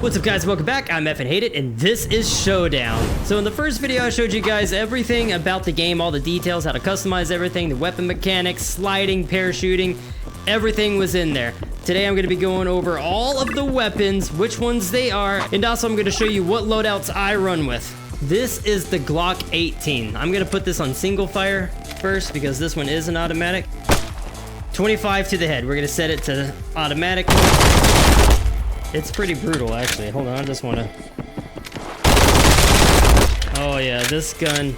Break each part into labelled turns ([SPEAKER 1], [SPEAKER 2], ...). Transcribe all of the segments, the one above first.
[SPEAKER 1] What's up guys, welcome back. I'm F and Hate It, and this is Showdown. So in the first video I showed you guys everything about the game, all the details, how to customize everything, the weapon mechanics, sliding, parachuting, everything was in there. Today I'm going to be going over all of the weapons, which ones they are, and also I'm going to show you what loadouts I run with. This is the Glock 18. I'm going to put this on single fire first because this one is an automatic. 25 to the head. We're going to set it to automatic. It's pretty brutal, actually. Hold on, I just want to... Oh, yeah, this gun...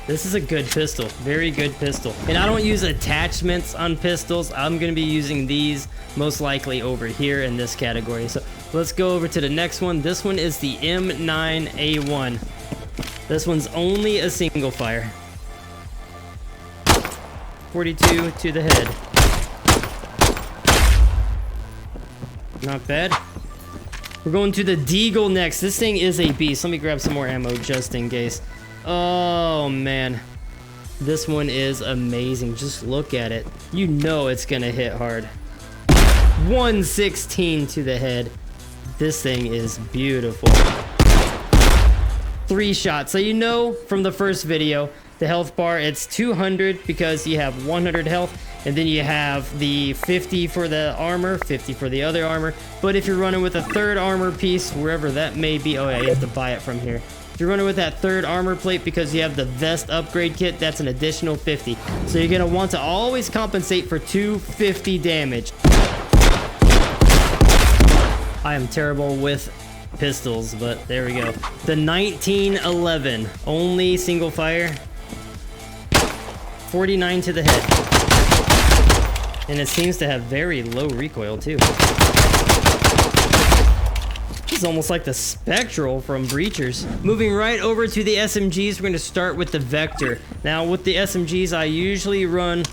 [SPEAKER 1] This is a good pistol. Very good pistol. And I don't use attachments on pistols. I'm going to be using these most likely over here in this category. So let's go over to the next one. This one is the M9A1. This one's only a single fire. 42 to the head. Not bad. We're going to the Deagle next. This thing is a beast. Let me grab some more ammo just in case. Oh, man. This one is amazing. Just look at it. You know it's going to hit hard. 116 to the head. This thing is beautiful. 3 shots. So you know from the first video, the health bar, it's 200 because you have 100 health. And then you have the 50 for the armor, 50 for the other armor. But if you're running with a third armor piece, wherever that may be, oh yeah, you have to buy it from here. If you're running with that third armor plate because you have the vest upgrade kit, that's an additional 50. So you're gonna want to always compensate for 250 damage. I am terrible with pistols, but there we go. The 1911, only single fire. 49 to the head. And it seems to have very low recoil too. It's almost like the Spectral from Breachers. Moving right over to the SMGs, we're going to start with the Vector. Now with the SMGs, I usually run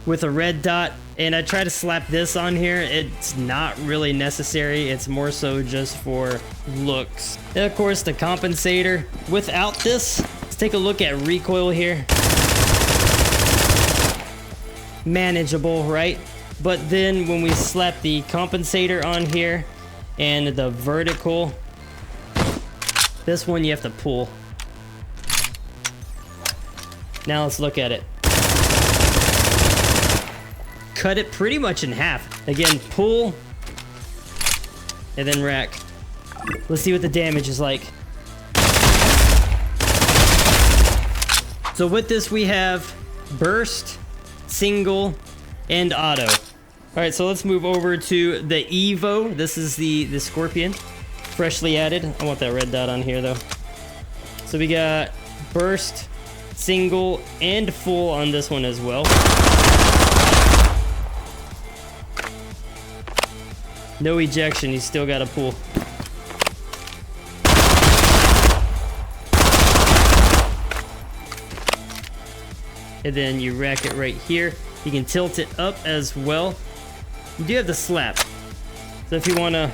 [SPEAKER 1] with a red dot, and I try to slap this on here. It's not really necessary. It's more so just for looks. And of course the compensator. Without this, let's take a look at recoil here. Manageable, right? But then when we slap the compensator on here and the vertical, this one you have to pull. Now let's look at it. Cut it pretty much in half. Again, pull and then rack. Let's see what the damage is like. So with this we have burst, single, and auto. All right, so let's move over to the Evo. This is the Scorpion, freshly added. I want that red dot on here though. So we got burst, single, and full on this one as well. No ejection, you still got to pull. And then you rack it right here. You can tilt it up as well. You do have the slap. So if you want to...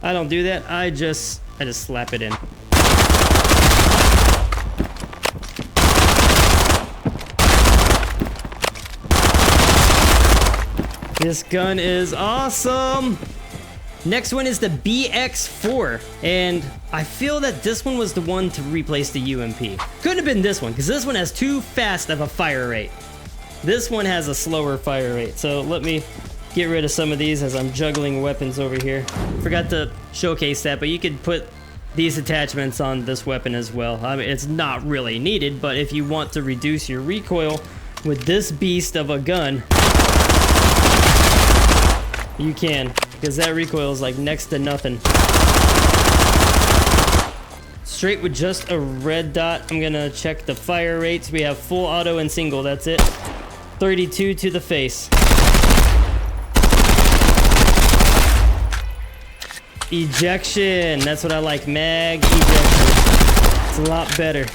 [SPEAKER 1] I don't do that. I just slap it in. This gun is awesome. Next one is the BX4, and I feel that this one was the one to replace the UMP. Couldn't have been this one, because this one has too fast of a fire rate. This one has a slower fire rate, so let me get rid of some of these as I'm juggling weapons over here. Forgot to showcase that, but you could put these attachments on this weapon as well. I mean, it's not really needed, but if you want to reduce your recoil with this beast of a gun, you can. Because that recoil is like next to nothing. Straight with just a red dot. I'm gonna check the fire rates. We have full auto and single, that's it. 32 to the face. Ejection, that's what I like. Mag ejection. It's a lot better.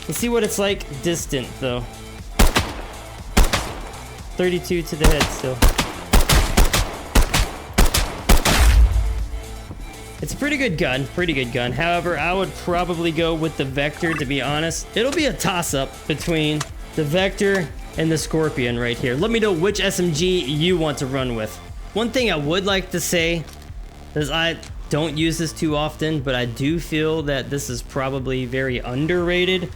[SPEAKER 1] Let's see what it's like distant though. 32 to the head still. It's a pretty good gun, pretty good gun. However, I would probably go with the Vector, to be honest. It'll be a toss-up between the Vector and the Scorpion right here. Let me know which SMG you want to run with. One thing I would like to say is I don't use this too often, but I do feel that this is probably very underrated.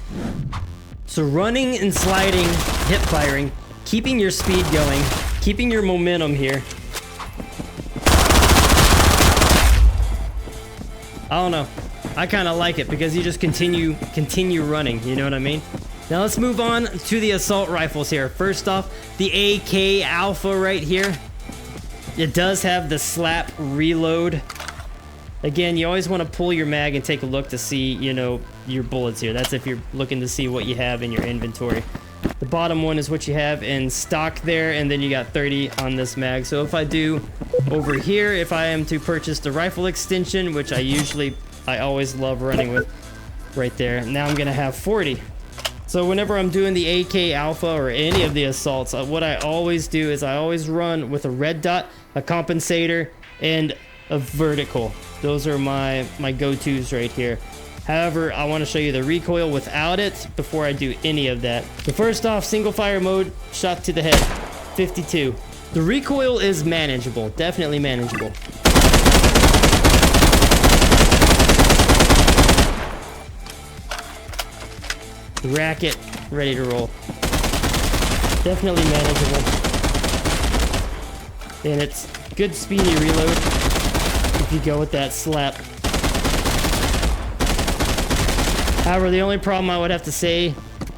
[SPEAKER 1] So running and sliding, hip firing, keeping your speed going, keeping your momentum here. I don't know. I kind of like it because you just continue running, you know what I mean? Now let's move on to the assault rifles here. First off, the AK Alpha right here. It does have the slap reload. Again, you always want to pull your mag and take a look to see, you know, your bullets here. That's if you're looking to see what you have in your inventory. The bottom one is what you have in stock there, and then you got 30 on this mag. So if I do over here, if I am to purchase the rifle extension, which I always love running with right there, now I'm gonna have 40. So whenever I'm doing the AK Alpha or any of the assaults, what I always do is I always run with a red dot, a compensator, and a vertical. Those are my go-tos right here. However, I want to show you the recoil without it before I do any of that. So first off, single fire mode, shot to the head, 52. The recoil is manageable, definitely manageable. The racket, ready to roll. Definitely manageable. And it's good speedy reload if you go with that slap. However, the only problem I would have to say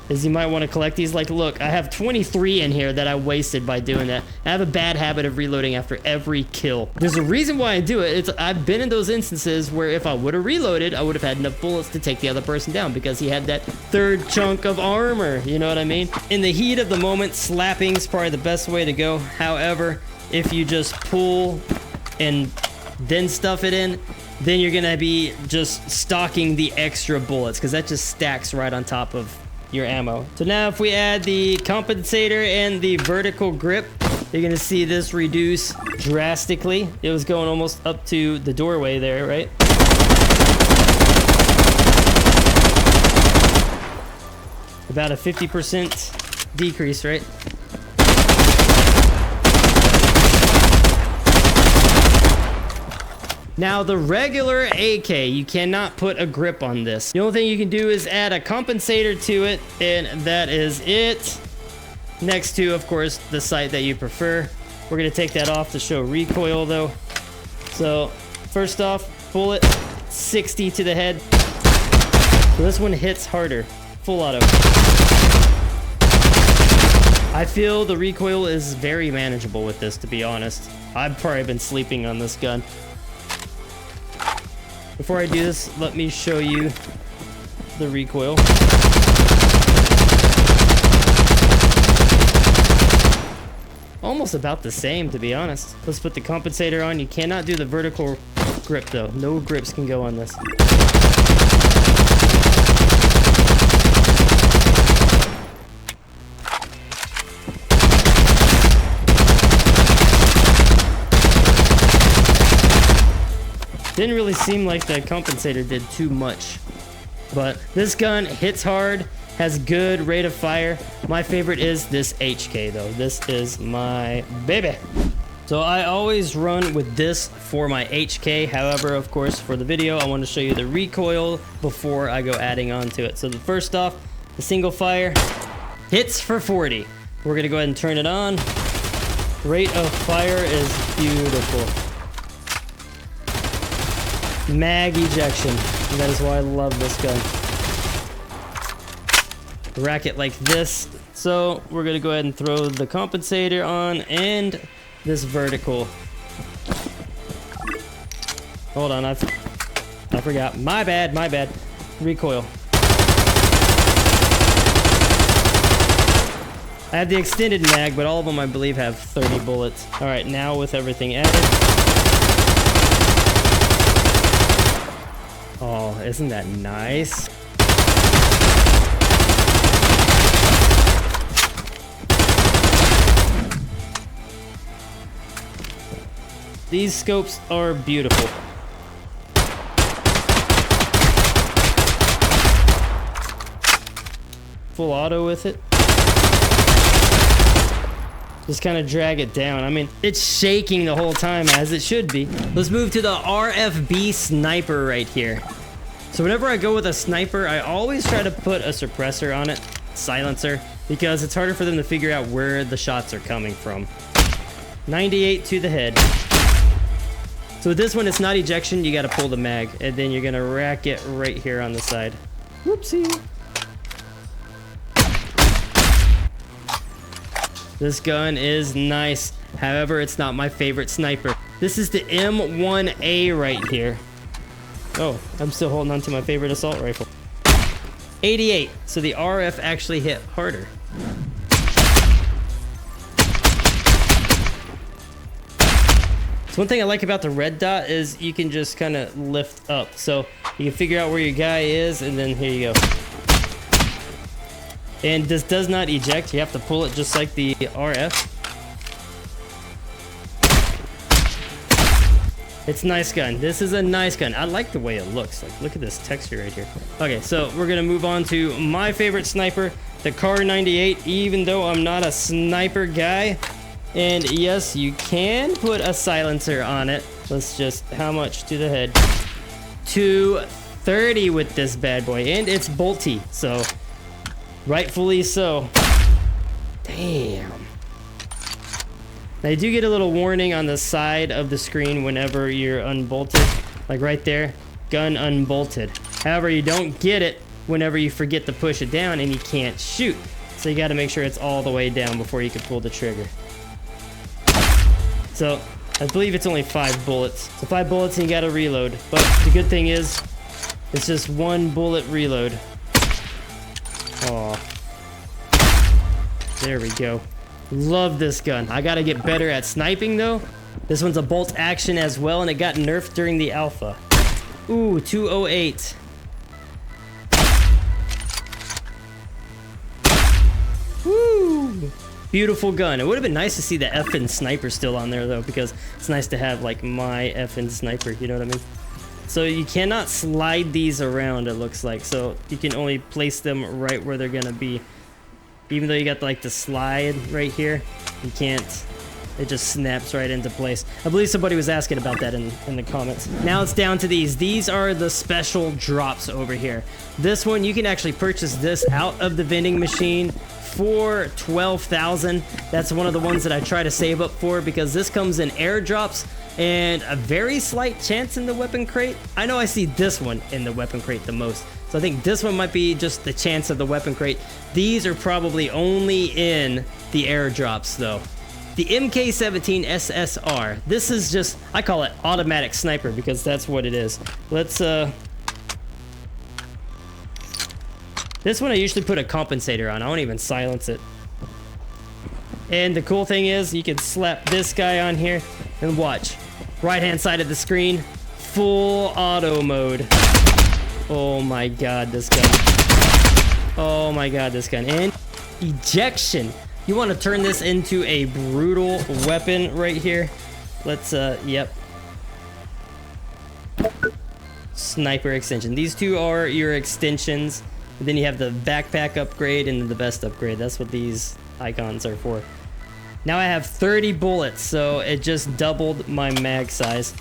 [SPEAKER 1] is you might want to collect these. Like, look, I have 23 in here that I wasted by doing that. I have a bad habit of reloading after every kill. There's a reason why I do it. I've been in those instances where if I would have reloaded, I would have had enough bullets to take the other person down because he had that third chunk of armor. You know what I mean? In the heat of the moment, slapping is probably the best way to go. However, if you just pull and then stuff it in, then you're gonna be just stocking the extra bullets because that just stacks right on top of your ammo. So now if we add the compensator and the vertical grip, you're gonna see this reduce drastically. It was going almost up to the doorway there, right? About a 50% decrease, right? Now the regular AK, you cannot put a grip on this. The only thing you can do is add a compensator to it, and that is it. Next to, of course, the sight that you prefer. We're gonna take that off to show recoil though. So first off, bullet 60 to the head. So this one hits harder, full auto. I feel the recoil is very manageable with this, to be honest. I've probably been sleeping on this gun. Before I do this, let me show you the recoil. Almost about the same, to be honest. Let's put the compensator on. You cannot do the vertical grip, though. No grips can go on this. Didn't really seem like the compensator did too much. But this gun hits hard, has good rate of fire. My favorite is this HK though. This is my baby. So I always run with this for my HK. However, of course, for the video, I want to show you the recoil before I go adding on to it. So the first off, the single fire hits for 40. We're gonna go ahead and turn it on. Rate of fire is beautiful. Mag ejection. And that is why I love this gun. Rack it like this. So we're gonna go ahead and throw the compensator on and this vertical. Hold on, I forgot. My bad. Recoil. I have the extended mag, but all of them I believe have 30 bullets. All right, now with everything added. Oh, isn't that nice? These scopes are beautiful. full auto with it. Just kind of drag it down. I mean, it's shaking the whole time, as it should be. Let's move to the RFB sniper right here. So whenever I go with a sniper, I always try to put a suppressor on it, silencer, because it's harder for them to figure out where the shots are coming from. 98 to the head. So with this one, it's not ejection, you gotta pull the mag, and then you're gonna rack it right here on the side. Whoopsie. This gun is nice. However, it's not my favorite sniper. This is the M1A right here. Oh, I'm still holding on to my favorite assault rifle. 88. So the RF actually hit harder. So one thing I like about the red dot is you can just kind of lift up. So you can figure out where your guy is, and then here you go. And this does not eject. You have to pull it just like the RF. It's a nice gun. This is a nice gun. I like the way it looks. Like, look at this texture right here. Okay, so we're gonna move on to my favorite sniper, the Kar 98, even though I'm not a sniper guy. And yes, you can put a silencer on it. Let's just, how much to the head? 230 with this bad boy. And it's bolty, so rightfully so. Damn. Now you do get a little warning on the side of the screen whenever you're unbolted. Like right there, gun unbolted. However, you don't get it whenever you forget to push it down and you can't shoot. So you gotta make sure it's all the way down before you can pull the trigger. So, I believe it's only 5 bullets. So 5 bullets and you gotta reload. But the good thing is, it's just 1 bullet reload. Aw. There we go. Love this gun. I gotta get better at sniping though. This one's a bolt action as well, and it got nerfed during the alpha. Ooh, 208. Woo! Beautiful gun. It would have been nice to see the effing sniper still on there though, because it's nice to have like my effing sniper, you know what I mean? So you cannot slide these around, it looks like. So you can only place them right where they're gonna be. Even though you got like the slide right here, you can't. It just snaps right into place. I believe somebody was asking about that in the comments. Now it's down to these. These are the special drops over here. This one, you can actually purchase this out of the vending machine for 12,000. That's one of the ones that I try to save up for, because this comes in airdrops and a very slight chance in the weapon crate. I know I see this one in the weapon crate the most. So I think this one might be just the chance of the weapon crate. These are probably only in the airdrops though. The MK17 SSR. This is just, I call it automatic sniper because that's what it is. Let's, this one I usually put a compensator on. I don't even silence it. And the cool thing is you can slap this guy on here and watch. Right hand side of the screen, full auto mode. Oh my god, this gun. Oh my god, this gun. And ejection. You want to turn this into a brutal weapon right here. Let's, yep. Sniper extension. These two are your extensions. And then you have the backpack upgrade and the vest upgrade. That's what these icons are for. Now I have 30 bullets, so it just doubled my mag size.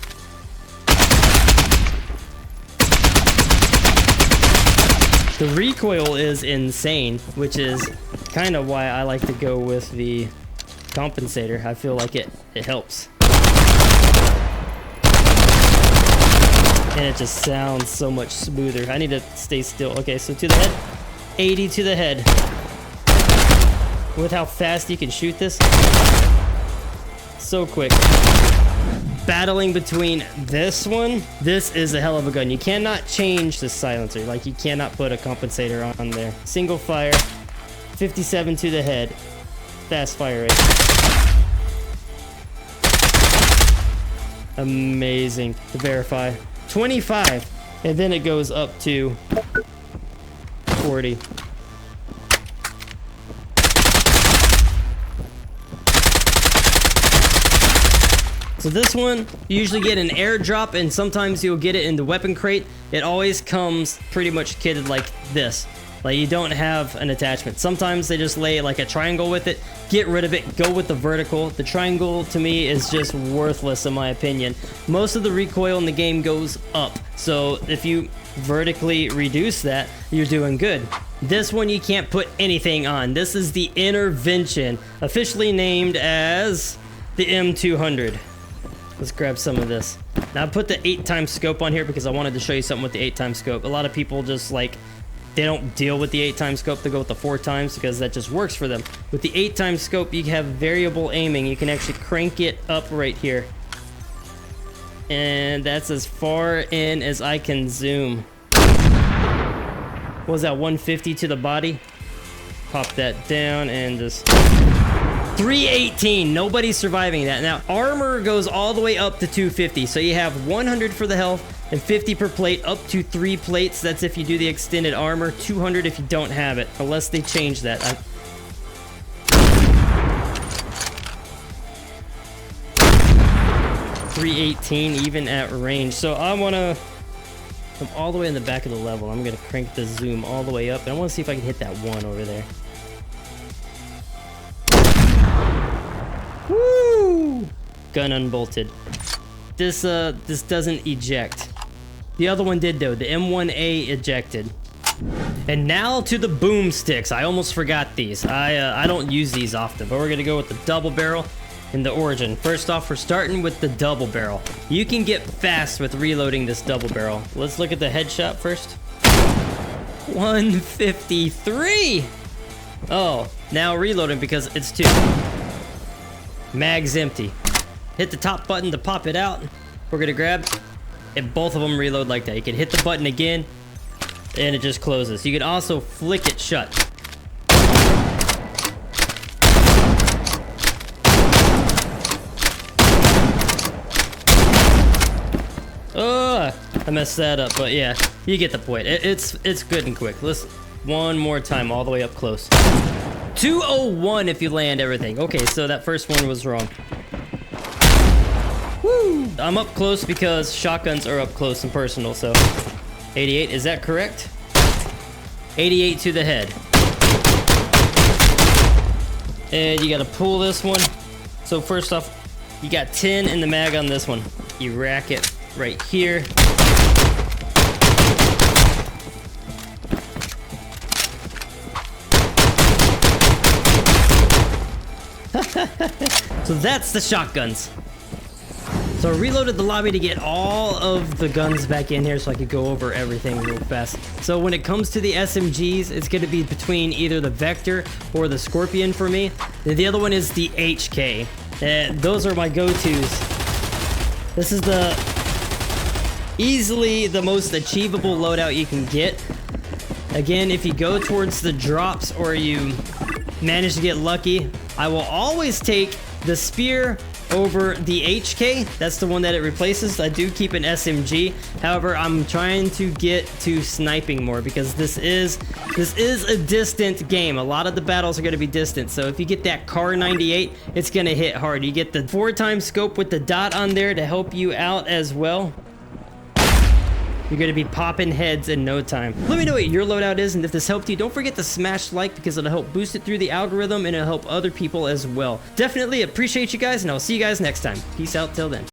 [SPEAKER 1] The recoil is insane, which is kind of why I like to go with the compensator. I feel like it helps. And it just sounds so much smoother. I need to stay still. Okay, so to the head. 80 to the head. With how fast you can shoot this. So quick. Battling between this one. This is a hell of a gun. You cannot change the silencer. Like, you cannot put a compensator on there. Single fire. 57 to the head. Fast fire rate. Amazing. To verify. 25. And then it goes up to 40. So this one, you usually get an airdrop, and sometimes you'll get it in the weapon crate. It always comes pretty much kitted like this. Like, you don't have an attachment. Sometimes they just lay like a triangle with it. Get rid of it. Go with the vertical. The triangle, to me, is just worthless in my opinion. Most of the recoil in the game goes up. So if you vertically reduce that, you're doing good. This one you can't put anything on. This is the Intervention, officially named as the M200. Let's grab some of this. Now I put the 8x scope on here because I wanted to show you something with the 8x scope. A lot of people just like, they don't deal with the 8x scope, they go with the 4x because that just works for them. With the 8x scope, you have variable aiming. You can actually crank it up right here. And that's as far in as I can zoom. What was that, 150 to the body? Pop that down and just... 318. Nobody's surviving that. Now, armor goes all the way up to 250. So you have 100 for the health and 50 per plate, up to 3 plates. That's if you do the extended armor. 200 if you don't have it, unless they change that. 318 even at range. So I want to come all the way in the back of the level. I'm going to crank the zoom all the way up. And I want to see if I can hit that one over there. Woo! Gun unbolted. This doesn't eject. The other one did though. The M1A ejected. And now to the boomsticks. I almost forgot these. I don't use these often, but we're gonna go with the double barrel and the Origin. First off, we're starting with the double barrel. You can get fast with reloading this double barrel. Let's look at the headshot first. 153. Oh, now reloading because it's 2. Mag's empty. Hit the top button to pop it out. We're gonna grab, and both of them reload like that. You can hit the button again, and it just closes. You can also flick it shut. Oh, I messed that up, but yeah, you get the point. It's good and quick. Let's one more time, all the way up close. 201 if you land everything. Okay, so that first one was wrong. Woo! I'm up close because shotguns are up close and personal, so 88, is that correct? 88 to the head. And you gotta pull this one. So first off, you got 10 in the mag on this one. You rack it right here. So that's the shotguns. So I reloaded the lobby to get all of the guns back in here so I could go over everything real fast. So when it comes to the SMGs, it's going to be between either the Vector or the Scorpion for me. And the other one is the HK. Those are my go-tos. This is easily the most achievable loadout you can get. Again, if you go towards the drops or you manage to get lucky, I will always take the spear over the HK. That's the one that it replaces. I do keep an SMG. However, I'm trying to get to sniping more because this is a distant game. A lot of the battles are going to be distant. So if you get that Car 98, it's going to hit hard. You get the 4x scope with the dot on there to help you out as well. You're going to be popping heads in no time. Let me know what your loadout is, and if this helped you, don't forget to smash like because it'll help boost it through the algorithm and it'll help other people as well. Definitely appreciate you guys, and I'll see you guys next time. Peace out till then.